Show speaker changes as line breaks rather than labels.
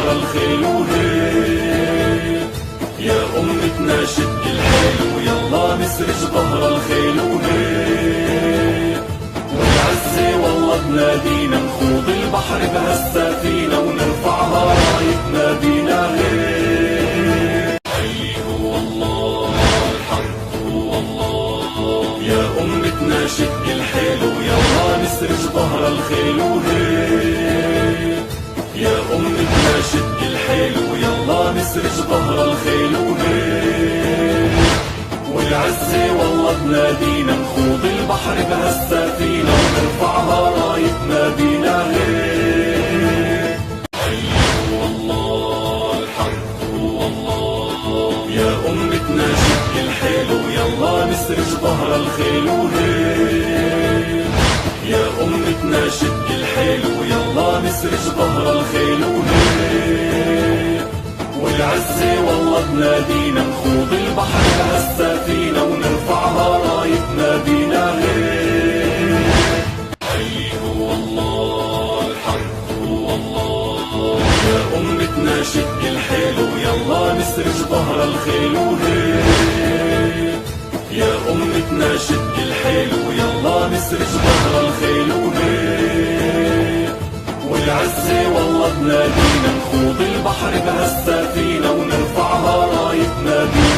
ظهر الخيل وهيك، يا أمتنا شد الحيل ويلا نسرج ظهر الخيل وهيك، والعزة والله تنادينا نخوض البحر بهالسفينة ونرفعها رايتنا بينا هيك. حي هو الله الحق هو الله، يا أمتنا شد الحيل ويلا نسرج ظهر الخيل وهيك، يا أمتنا شد الحيل ويلا نسرج ظهر الخيل وهيك، والعزة والله تنادينا نخوض البحر بهالسفينة ونرفعها رايتنا بينا هيك. حي هو الله الحق هو الله، يا أمتنا شد الحيل ويلا نسرج ظهر الخيل وهيك، يا أمتنا شد الحيل ويلا نسرج ظهر الخيل وهيك، والعزة والله تنادينا نخوض البحر بهالسفينة ونرفعها رايتنا بينا هيك. حي هو الله الحق هو الله، يا أمتنا شد الحيل ويلا نسرج ظهر الخيل وهيك، يا أمتنا شد الحيل ويلا نسرج ظهر الخيل وهيك، والعزة والله تنادينا نخوض البحر بهالسفينة ونرفعها رايتنا بينا